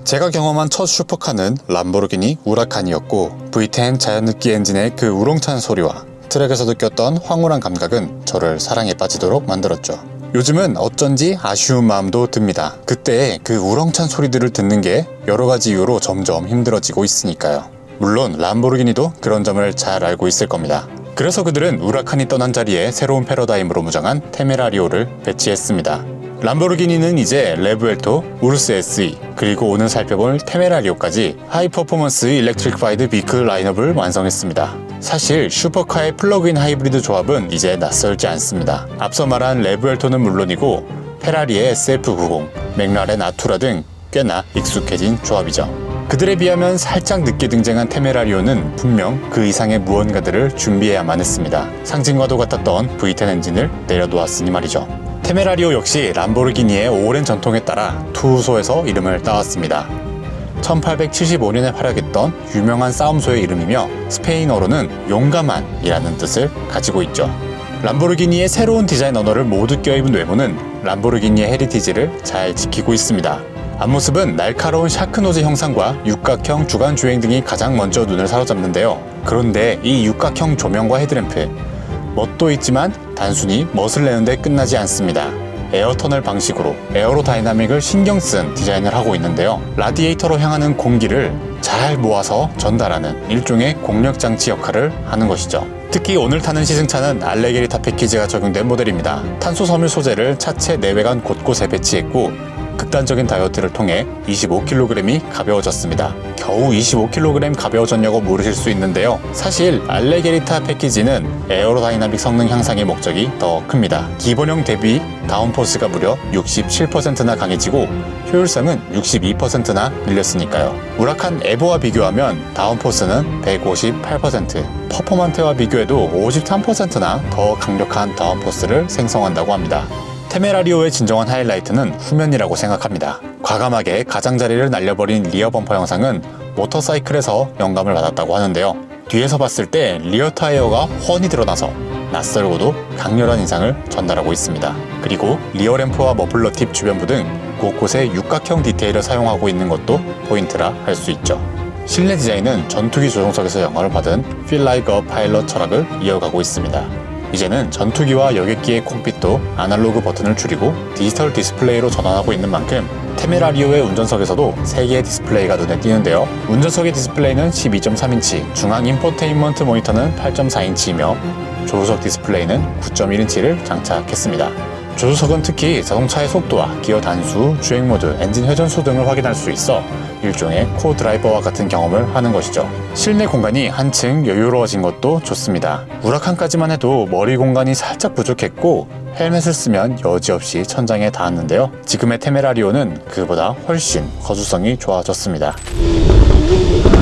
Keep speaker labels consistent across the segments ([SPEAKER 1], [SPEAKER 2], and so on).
[SPEAKER 1] 제가 경험한 첫 슈퍼카는 람보르기니 우라칸이었고 V10 자연느끼 엔진의 그 우렁찬 소리와 트랙에서 느꼈던 황홀한 감각은 저를 사랑에 빠지도록 만들었죠. 요즘은 어쩐지 아쉬운 마음도 듭니다. 그때의 그 우렁찬 소리들을 듣는 게 여러 가지 이유로 점점 힘들어지고 있으니까요. 물론 람보르기니도 그런 점을 잘 알고 있을 겁니다. 그래서 그들은 우라칸이 떠난 자리에 새로운 패러다임으로 무장한 테메라리오를 배치했습니다. 람보르기니는 이제 레브엘토, 우르스 SE, 그리고 오늘 살펴볼 테메라리오까지 하이 퍼포먼스 일렉트리파이드 비클 라인업을 완성했습니다. 사실 슈퍼카의 플러그인 하이브리드 조합은 이제 낯설지 않습니다. 앞서 말한 레브엘토는 물론이고 페라리의 SF90, 맥라렌 아투라 등 꽤나 익숙해진 조합이죠. 그들에 비하면 살짝 늦게 등장한 테메라리오는 분명 그 이상의 무언가들을 준비해야만 했습니다. 상징과도 같았던 V10 엔진을 내려놓았으니 말이죠. 테메라리오 역시 람보르기니의 오랜 전통에 따라 투소에서 이름을 따왔습니다. 1875년에 활약했던 유명한 싸움소의 이름이며 스페인어로는 용감한 이라는 뜻을 가지고 있죠. 람보르기니의 새로운 디자인 언어를 모두 껴입은 외모는 람보르기니의 헤리티지를 잘 지키고 있습니다. 앞모습은 날카로운 샤크노즈 형상과 육각형 주간 주행 등이 가장 먼저 눈을 사로잡는데요. 그런데 이 육각형 조명과 헤드램프, 멋도 있지만 단순히 멋을 내는데 끝나지 않습니다. 에어터널 방식으로 에어로다이나믹을 신경 쓴 디자인을 하고 있는데요. 라디에이터로 향하는 공기를 잘 모아서 전달하는 일종의 공력장치 역할을 하는 것이죠. 특히 오늘 타는 시승차는 알레게리타 패키지가 적용된 모델입니다. 탄소 섬유 소재를 차체 내외관 곳곳에 배치했고 극단적인 다이어트를 통해 25kg이 가벼워졌습니다. 겨우 25kg 가벼워졌냐고 물으실 수 있는데요. 사실 알레게리타 패키지는 에어로다이나믹 성능 향상의 목적이 더 큽니다. 기본형 대비 다운포스가 무려 67%나 강해지고 효율성은 62%나 늘렸으니까요. 우라칸 에보와 비교하면 다운포스는 158%, 퍼포먼트와 비교해도 53%나 더 강력한 다운포스를 생성한다고 합니다. 테메라리오의 진정한 하이라이트는 후면이라고 생각합니다. 과감하게 가장자리를 날려버린 리어 범퍼 형상은 모터사이클에서 영감을 받았다고 하는데요. 뒤에서 봤을 때 리어 타이어가 훤히 드러나서 낯설고도 강렬한 인상을 전달하고 있습니다. 그리고 리어 램프와 머플러 팁 주변부 등 곳곳에 육각형 디테일을 사용하고 있는 것도 포인트라 할 수 있죠. 실내 디자인은 전투기 조종석에서 영감을 받은 Feel Like a Pilot 철학을 이어가고 있습니다. 이제는 전투기와 여객기의 콕핏도 아날로그 버튼을 줄이고 디지털 디스플레이로 전환하고 있는 만큼 테메라리오의 운전석에서도 3개의 디스플레이가 눈에 띄는데요. 운전석의 디스플레이는 12.3인치, 중앙 인포테인먼트 모니터는 8.4인치이며 조수석 디스플레이는 9.1인치를 장착했습니다. 조수석은 특히 자동차의 속도와 기어 단수, 주행 모드, 엔진 회전수 등을 확인할 수 있어 일종의 코-드라이버와 같은 경험을 하는 것이죠. 실내 공간이 한층 여유로워진 것도 좋습니다. 우라칸까지만 해도 머리 공간이 살짝 부족했고 헬멧을 쓰면 여지없이 천장에 닿았는데요. 지금의 테메라리오는 그보다 훨씬 거주성이 좋아졌습니다.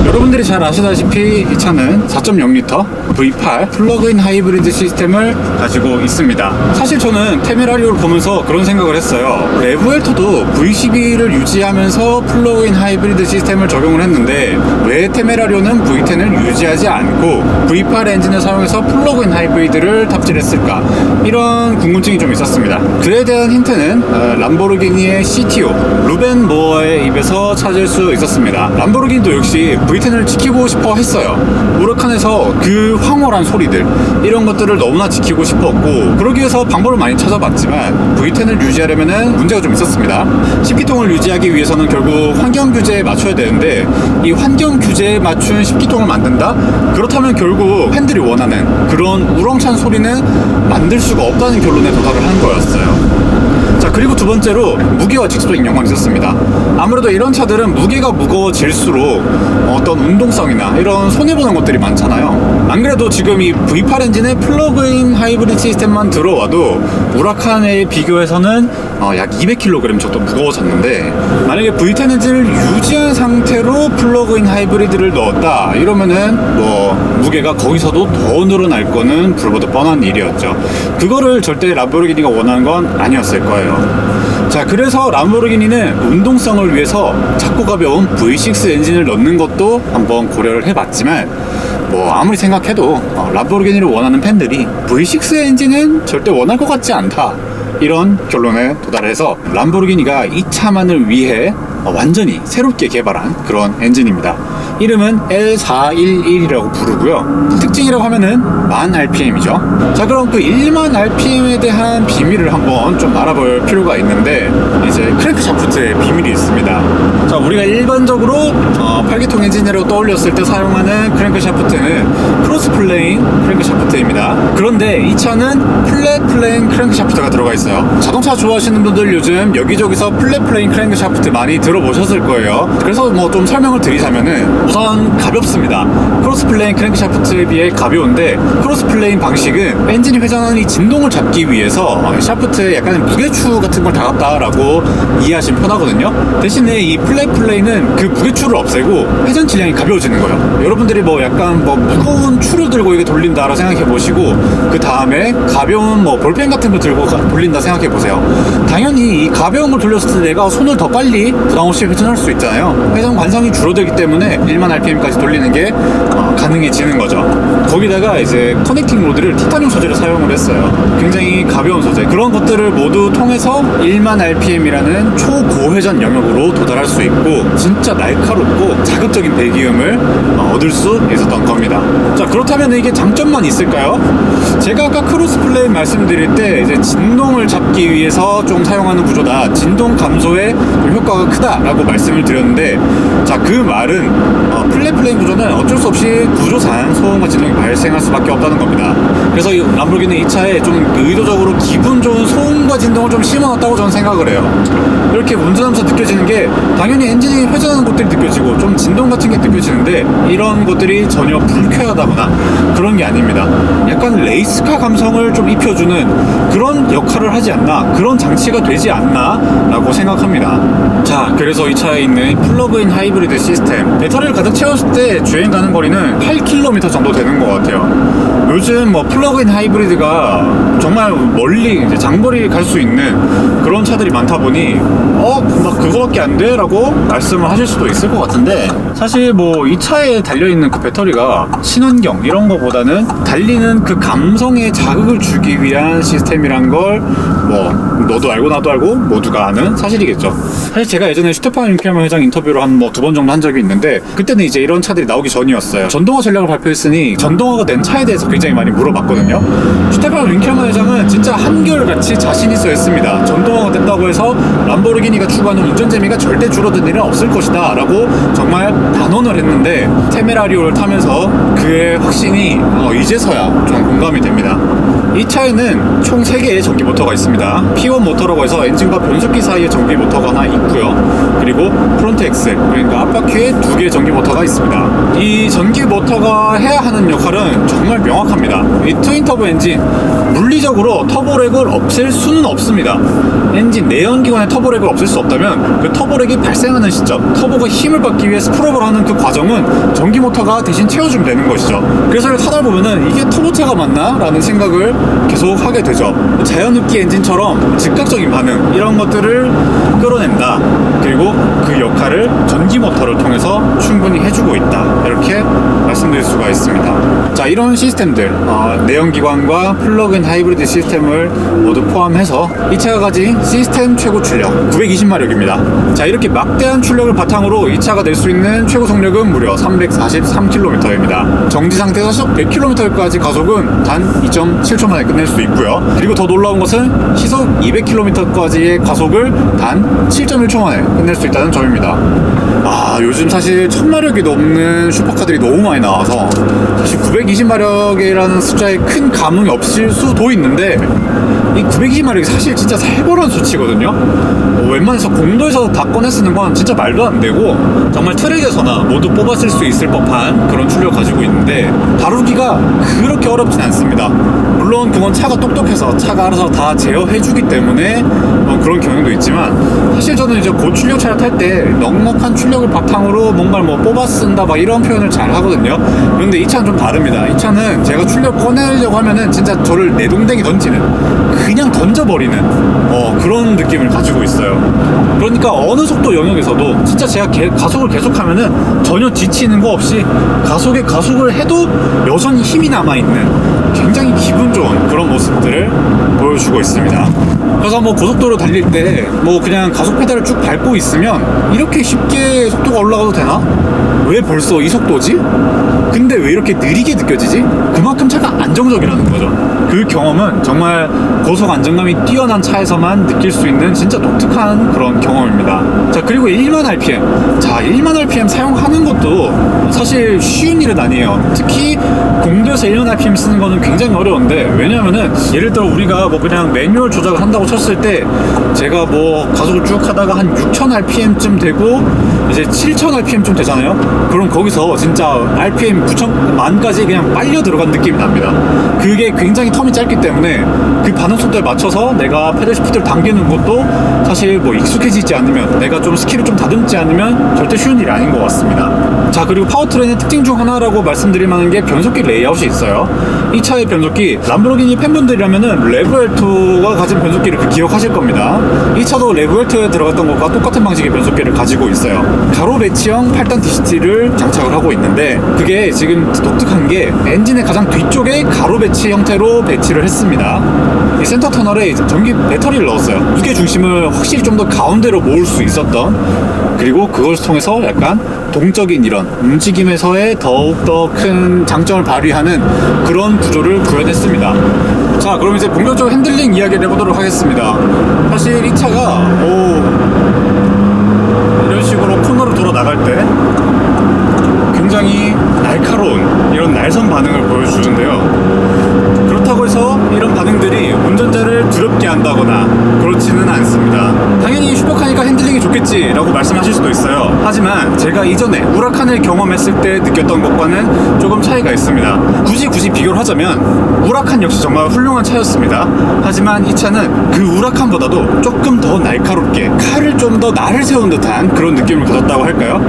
[SPEAKER 1] 여러분들이 잘 아시다시피 이 차는 4.0L V8 플러그인 하이브리드 시스템을 가지고 있습니다. 사실 저는 테메라리오를 보면서 그런 생각을 했어요. 레브엘토도 V12를 유지하면서 플러그인 하이브리드 시스템을 적용을 했는데 왜 테메라리오는 V10을 유지하지 않고 V8 엔진을 사용해서 플러그인 하이브리드를 탑재했을까? 이런 궁금증이 좀 있었습니다. 그에 대한 힌트는 람보르기니의 CTO 루벤 모어의 입에서 찾을 수 있었습니다. 람보르기니도 역시 V10을 지키고 싶어 했어요. 우라칸에서 그 황홀한 소리들 이런 것들을 너무나 지키고 싶었고 그러기 위해서 방법을 많이 찾아봤지만 V10을 유지하려면 문제가 좀 있었습니다. 10기통을 유지하기 위해서는 결국 환경 규제에 맞춰야 되는데 이 환경 규제에 맞춘 10기통을 만든다? 그렇다면 결국 팬들이 원하는 그런 우렁찬 소리는 만들 수가 없다는 결론에 도달을 한 거였어요. 자, 그리고 두 번째로 무게와 직수적인 연관이 있었습니다. 아무래도 이런 차들은 무게가 무거워질수록 어떤 운동성이나 이런 손해보는 것들이 많잖아요. 안 그래도 지금 이 V8 엔진의 플러그인 하이브리드 시스템만 들어와도 우라칸에 비교해서는 약 200kg 정도 무거워졌는데 만약에 V10 엔진을 유지한 상태로 플러그인 하이브리드를 넣었다 이러면은 무게가 거기서도 더 늘어날 거는 불보듯 뻔한 일이었죠. 그거를 절대 람보르기니가 원하는 건 아니었을 거예요. 자, 그래서 람보르기니는 운동성을 위해서 작고 가벼운 V6 엔진을 넣는 것도 한번 고려를 해봤지만 아무리 생각해도 람보르기니를 원하는 팬들이 V6 엔진은 절대 원할 것 같지 않다 이런 결론에 도달해서 람보르기니가 이 차만을 위해
[SPEAKER 2] 완전히 새롭게 개발한 그런 엔진입니다. 이름은 L411이라고 부르고요. 특징이라고 하면은 10,000rpm이죠. 자, 그럼 그 10,000rpm에 대한 비밀을 한번 좀 알아볼 필요가 있는데, 이제 크랭크 샤프트의 비밀이 있습니다. 자, 우리가 일반적으로 8기통 엔진이라고 떠올렸을 때 사용하는 크랭크 샤프트는 크로스 플레인 크랭크 샤프트입니다. 그런데 이 차는 플랫 플레인 크랭크 샤프트가 들어가 있어요. 자동차 좋아하시는 분들 요즘 여기저기서 플랫 플레인 크랭크 샤프트 많이 들어보셨을 거예요. 그래서 뭐 좀 설명을 드리자면은, 우선 가볍습니다. 크로스 플레인 크랭크 샤프트에 비해 가벼운데, 크로스 플레인 방식은 엔진이 회전하는 이 진동을 잡기 위해서 샤프트에 약간 무게추 같은 걸 달았다라고 이해하시면 편하거든요. 대신에 이 플랫 플레인은 그 무게추를 없애고 회전 질량이 가벼워지는 거예요. 여러분들이 뭐 약간 뭐 무거운 추를 들고 이게 돌린다라고 생각해 보시고, 그 다음에 가벼운 뭐 볼펜 같은 거 들고 돌린다 생각해 보세요. 당연히 이 가벼운 걸 돌렸을 때 내가 손을 더 빨리 부담 없이 회전할 수 있잖아요. 회전 관성이 줄어들기 때문에 10,000rpm까지 돌리는 게 가능해지는 거죠. 거기다가 이제 커넥팅 로드를 티타늄 소재를 사용을 했어요. 굉장히 가벼운 소재. 그런 것들을 모두 통해서 10,000rpm이라는 초고회전 영역으로 도달할 수 있고, 진짜 날카롭고 자극적인 배기음을 얻을 수 있었던 겁니다. 자, 그렇다면 이게 장점만 있을까요? 제가 아까 크로스 플레인 말씀드릴 때 이제 진동을 잡기 위해서 좀 사용하는 구조다, 진동 감소에 좀 효과가 크다라고 말씀을 드렸는데, 자, 그 말은 플랫 플레인 구조는 어쩔 수 없이 구조상 소음과 진동이 발생할 수밖에 없다는 겁니다. 그래서 이 람보르기니 이 차에 좀 의도적으로 기분 좋은 소음과 진동을 좀 심어놨다고 저는 생각을 해요. 이렇게 운전하면서 느껴지는 게, 당연히 엔진이 회전하는 것들이 느껴지고 좀 진동 같은 게 느껴지는데, 이런 것들이 전혀 불쾌하다거나 그런 게 아닙니다. 약간 레이스카 감성을 좀 입혀주는 그런 역할을 하지 않나, 그런 장치가 되지 않나 라고 생각합니다. 자, 그래서 이 차에 있는 플러그인 하이브리드 시스템, 배터리를 가득 채웠을 때 주행 가는 거리는 8km 정도 되는 것 같아요. 요즘 뭐 플러그인 하이브리드가 정말 멀리 이제 장거리 갈 수 있는 그런 차들이 많다 보니 막 그거밖에 안 돼? 라고 말씀을 하실 수도 있을 것 같은데, 사실 뭐 이 차에 달려있는 그 배터리가 친환경 이런 거보다는 달리는 그 감성에 자극을 주기 위한 시스템이란 걸 뭐 너도 알고 나도 알고 모두가 아는 사실이겠죠. 사실 제가 예전에 슈테판 윙켈만 회장 인터뷰를 한 뭐 2번 정도 한 적이 있는데, 그때는 이제 이런 차들이 나오기 전이었어요. 전동화 전략을 발표했으니 전동화가 된 차에 대해서 굉장히 많이 물어봤거든요. 슈테판 윙켈만 회장은 진짜 한결같이 자신 있어 했습니다. 전동화가 됐다고 해서 람보르기니가 추구하는 운전 재미가 절대 줄어든 일은 없을 것이다 라고 정말 단언을 했는데, 테메라리오를 타면서 그의 확신이 이제서야 좀 공감이 됩니다. 이 차에는 총 3개의 전기 모터가 있습니다. P1 모터라고 해서 엔진과 변속기 사이에 전기 모터가 하나 있고요. 그리고 프론트 엑셀, 그러니까 앞바퀴에 2개의 전기 모터가 있습니다. 이 전기 모터가 해야 하는 역할은 정말 명확합니다. 이 트윈 터보 엔진, 물리적으로 터보렉을 없앨 수는 없습니다. 엔진 내연기관의 터보렉을 없앨 수 없다면 그 터보렉이 발생하는 시점, 터보가 힘을 받기 위해 스프롭을 하는 그 과정은 전기 모터가 대신 채워주면 되는 것이죠. 그래서 타다 보면은 이게 터보차가 맞나? 라는 생각을 계속 하게 되죠. 자연흡기 엔진처럼 즉각적인 반응, 이런 것들을 끌어낸다. 그리고 그 역할을 전기 모터를 통해서 충분히 해주고 있다, 이렇게 말씀드릴 수가 있습니다. 자, 이런 시스템들, 내연기관과 플러그인 하이브리드 시스템을 모두 포함해서 이 차가 가진 시스템 최고 출력 920마력입니다. 자, 이렇게 막대한 출력을 바탕으로 이 차가 낼 수 있는 최고 속력은 무려 343km입니다. 정지 상태에서 시속 100km까지 가속은 단 2.7초 만에 끝낼 수 있고요. 그리고 더 놀라운 것은 시속 200km까지의 가속을 단 7.1초 만에 끝낼 수 있다는 점입니다. 요즘 사실 1000마력이 넘는 슈퍼카들이 너무 많이 나와서 사실 920마력이라는 숫자에 큰 감흥이 없을 수도 있는데, 이 920마력이 사실 진짜 살벌한 수치거든요. 웬만해서 공도에서 다 꺼내 쓰는 건 진짜 말도 안 되고, 정말 트랙에서나 모두 뽑아 쓸 수 있을 법한 그런 출력을 가지고 있는데, 다루기가 그렇게 어렵진 않습니다. 물론 그건 차가 똑똑해서 차가 알아서 다 제어해주기 때문에 그런 경향도 있지만, 사실 저는 이제 고출력차를 탈 때 넉넉한 출력을 바탕으로 뭔가를 뭐 뽑아 쓴다 막 이런 표현을 잘 하거든요. 그런데 이 차는 좀 다릅니다. 이 차는 제가 출력 꺼내려고 하면은 진짜 저를 내동댕이 던지는 그냥 던져버리는 그런 느낌을 가지고 있어요. 그러니까 어느 속도 영역에서도 진짜 제가 가속을 계속하면은 전혀 지치는 거 없이 가속을 해도 여전히 힘이 남아있는 굉장히 기분 좋은 그런 모습들을 보여주고 있습니다. 그래서 뭐 고속도로 달릴 때 뭐 그냥 가속 페달을 쭉 밟고 있으면 이렇게 쉽게 속도가 올라가도 되나? 왜 벌써 이 속도지? 근데 왜 이렇게 느리게 느껴지지? 그만큼 차가 안정적이라는 거죠. 그 경험은 정말 고속 안정감이 뛰어난 차에서만 느낄 수 있는 진짜 독특한 그런 경험입니다. 자, 그리고 1만 RPM. 자, 1만 RPM 사용하는 것도 사실 쉬운 일은 아니에요. 특히 공도에서 1만 RPM 쓰는 거는 굉장히 어려운데, 왜냐면은 예를 들어 우리가 뭐 그냥 매뉴얼 조작을 한다고 쳤을 때 제가 뭐 가속을 쭉 하다가 한 6,000 RPM쯤 되고 이제 7,000 RPM쯤 되잖아요. 그럼 거기서 진짜 RPM 9,000만까지 그냥 빨려 들어간 느낌이 납니다. 그게 굉장히 텀이 짧기 때문에 그 반응 속도에 맞춰서 내가 페달 시프트를 당기는 것도 사실 뭐 익숙해지지 않으면, 내가 좀 스킬을 좀 다듬지 않으면 절대 쉬운 일이 아닌 것 같습니다. 자, 그리고 파워트레인의 특징 중 하나라고 말씀드릴 만한 게 변속기 레이아웃이 있어요. 이 차의 변속기, 람보르기니 팬분들이라면은 레브엘2가 가진 변속기를 기억하실 겁니다. 이 차도 레브엘2에 들어갔던 것과 똑같은 방식의 변속기를 가지고 있어요. 가로 배치형 8단 DCT를 장착을 하고 있는데, 그게 지금 독특한 게 엔진의 가장 뒤쪽에 가로 배치 형태로 배치를 했습니다. 이 센터 터널에 전기 배터리를 넣었어요. 무게 중심을 확실히 좀 더 가운데로 모을 수 있었던, 그리고 그걸 통해서 약간 동적인 이런 움직임에서의 더욱더 큰 장점을 발휘하는 그런 구조를 구현했습니다. 자, 그럼 이제 본격적으로 핸들링 이야기를 해보도록 하겠습니다. 사실 이 차가 이런 식으로 코너를 돌아 나갈 때 굉장히 날카로운 이런 날선 반응을 보여주는데요. 그렇다고 해서 이런 반응들이 운전자를 두렵게 한다거나 그렇지는 않습니다. 당연히 슈퍼카니까 핸들링이 좋겠지 라고 말씀하실 수도 있어요. 하지만 제가 이전에 우라칸을 경험했을 때 느꼈던 것과는 조금 차이가 있습니다. 굳이 비교를 하자면 우라칸 역시 정말 훌륭한 차였습니다. 하지만 이 차는 그 우라칸보다도 조금 더 날카롭게 칼을 좀 더 날을 세운 듯한 그런 느낌을 가졌다고 할까요?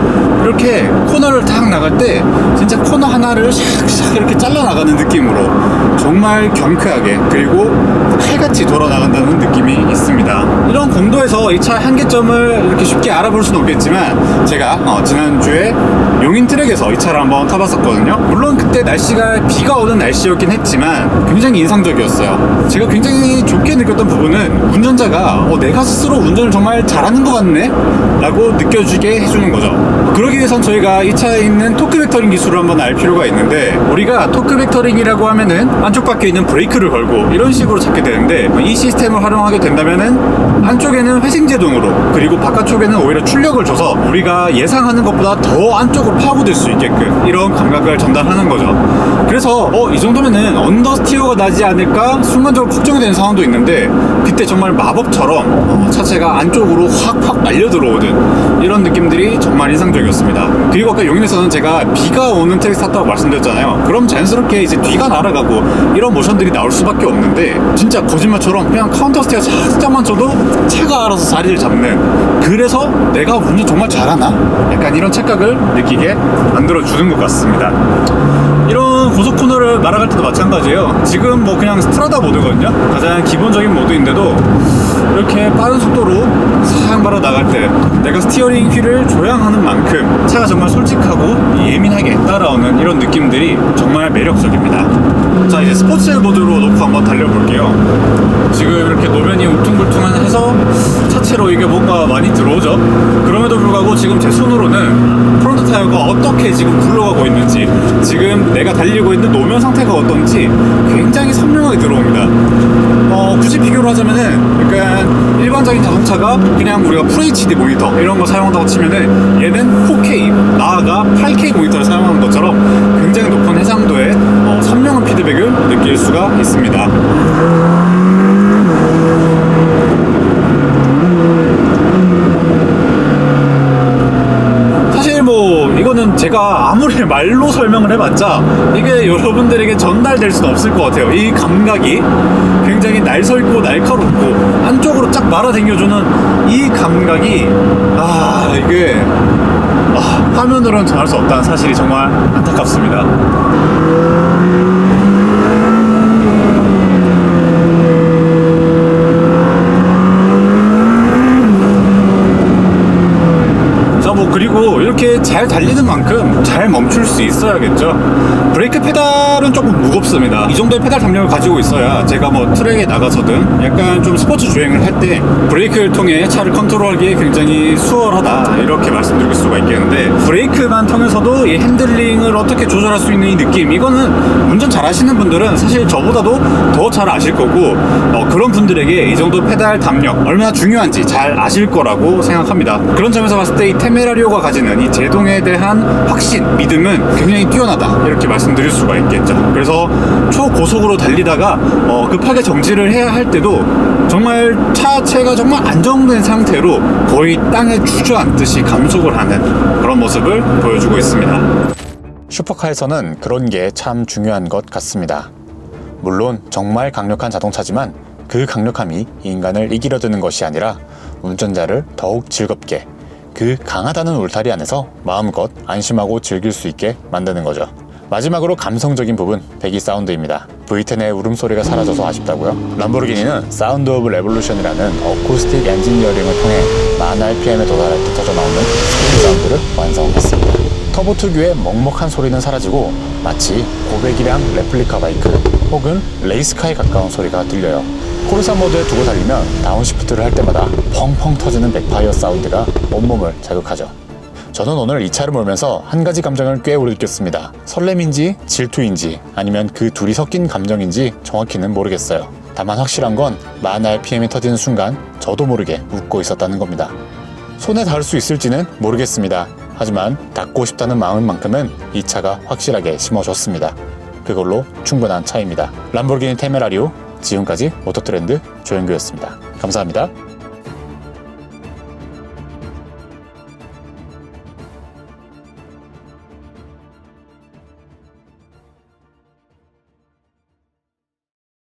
[SPEAKER 2] 이렇게 코너를 탁 나갈 때 진짜 코너 하나를 샥샥 이렇게 잘라나가는 느낌으로 정말 경쾌하게, 그리고 칼같이 돌아나간다는 느낌이 있습니다. 이런 공도에서 이 차의 한계점을 이렇게 쉽게 알아볼 수는 없겠지만, 제가 지난주에 용인 트랙에서 이 차를 한번 타봤었거든요. 물론 그때 날씨가 비가 오는 날씨였긴 했지만 굉장히 인상적이었어요. 제가 굉장히 좋게 느꼈던 부분은 운전자가 내가 스스로 운전을 정말 잘하는 것 같네? 라고 느껴지게 해주는 거죠. 그러기 위해선 저희가 이 차에 있는 토크 벡터링 기술을 한번 알 필요가 있는데, 우리가 토크 벡터링이라고 하면은 안쪽 바퀴에 있는 브레이크를 걸고 이런 식으로 잡게 되는데, 이 시스템을 활용하게 된다면은 안쪽에는 회생제동으로, 그리고 바깥쪽에는 오히려 출력을 줘서 우리가 예상하는 것보다 더 안쪽으로 파고들 수 있게끔 이런 감각을 전달하는 거죠. 그래서 이 정도면은 언더스티어가 나지 않을까 순간적으로 걱정이 되는 상황도 있는데, 그때 정말 마법처럼 차체가 안쪽으로 확 날려 들어오는 이런 느낌들이 정말 인상적이었습니다. 그리고 아까 용인에서는 제가 비가 오는 트랙 탔다고 말씀드렸잖아요. 그럼 자연스럽게 이제 뒤가 날아가고 이런 모션들이 나올 수밖에 없는데, 진짜 거짓말처럼 그냥 카운터 스티어 살짝만 줘도 차가 알아서 자리를 잡는, 그래서 내가 운전 정말 잘하나? 약간 이런 착각을 느끼게 만들어주는 것 같습니다. 이런 고속 코너를 날아갈 때도 마찬가지예요. 지금 뭐 그냥 스트라다 모드거든요. 가장 기본적인 모드인데도 이렇게 빠른 속도로 싹 말아 나갈 때 내가 스티어링 휠을 조향하는 만큼 차가 정말 솔직하고 예민하게 따라오는 이런 느낌들이 정말 매력적입니다. 자, 이제 스포츠 모드로 놓고 한번 달려볼게요. 지금 이렇게 노면이 울퉁불퉁해서 차체로 이게 뭔가 많이 들어오죠. 그럼에도 불구하고 지금 제 손으로는 프론트 타이어가 어떻게 지금 굴러가고 있는지, 지금 내가 달리고 있는 노면 상태가 어떤지 굉장히 선명하게 들어옵니다. 굳이 비교를 하자면은 약간 일반적인 자동차가 그냥 우리가 FHD 모니터 이런 거 사용한다고 치면은, 얘는 4K, 나아가 8K 모니터를 사용하는 것처럼 굉장히 높은 해상도의 선명한 피드백을 느낄 수가 있습니다. 사실 뭐 이거는 제가 아무리 말로 설명을 해봤자 이게 여러분들에게 전달될 수는 없을 것 같아요. 이 감각이 굉장히 날설고 날카롭고 한쪽으로 쫙 말아당겨주는 이 감각이, 이게 화면으로는 전할 수 없다는 사실이 정말 안타깝습니다. 그리고 이렇게 잘 달리는 만큼 잘 멈출 수 있어야겠죠. 브레이크 페달은 조금 무겁습니다. 이 정도의 페달 담력을 가지고 있어야 제가 뭐 트랙에 나가서든 약간 좀 스포츠 주행을 할 때 브레이크를 통해 차를 컨트롤하기에 굉장히 수월하다, 이렇게 말씀드릴 수가 있겠는데, 브레이크만 통해서도 이 핸들링을 어떻게 조절할 수 있는 이 느낌, 이거는 운전 잘 하시는 분들은 사실 저보다도 더 잘 아실 거고, 그런 분들에게 이 정도 페달 담력 얼마나 중요한지 잘 아실 거라고 생각합니다. 그런 점에서 봤을 때 이 테메라리오가 가지는 이 제동에 대한 확신, 믿음은 굉장히 뛰어나다, 이렇게 말씀드릴 수가 있겠죠. 그래서 초고속으로 달리다가 급하게 정지를 해야 할 때도 정말 차체가 정말 안정된 상태로 거의 땅에 주저앉듯이 감속을 하는 그런 모습을 보여주고 있습니다.
[SPEAKER 1] 슈퍼카에서는 그런 게 참 중요한 것 같습니다. 물론 정말 강력한 자동차지만 그 강력함이 인간을 이기려 드는 것이 아니라 운전자를 더욱 즐겁게, 그 강하다는 울타리 안에서 마음껏 안심하고 즐길 수 있게 만드는 거죠. 마지막으로 감성적인 부분, 배기 사운드입니다. V10의 울음소리가 사라져서 아쉽다고요? 람보르기니는 사운드 오브 레볼루션이라는 어쿠스틱 엔지니어링을 통해 만 RPM에 도달할 때 터져나오는 스크린 사운드를 완성했습니다. 터보 특유의 먹먹한 소리는 사라지고 마치 고백이랑 레플리카 바이크 혹은 레이스카에 가까운 소리가 들려요. 코르사 모드에 두고 달리면 다운시프트를 할 때마다 펑펑 터지는 백파이어 사운드가 온몸을 자극하죠. 저는 오늘 이 차를 몰면서 한 가지 감정을 꽤 오래 느꼈습니다. 설렘인지 질투인지 아니면 그 둘이 섞인 감정인지 정확히는 모르겠어요. 다만 확실한 건 만 RPM이 터지는 순간 저도 모르게 웃고 있었다는 겁니다. 손에 닿을 수 있을지는 모르겠습니다. 하지만 닿고 싶다는 마음만큼은 이 차가 확실하게 심어줬습니다. 그걸로 충분한 차입니다. 람보르기니 테메라리오, 지금까지 모터트렌드 조영규였습니다. 감사합니다.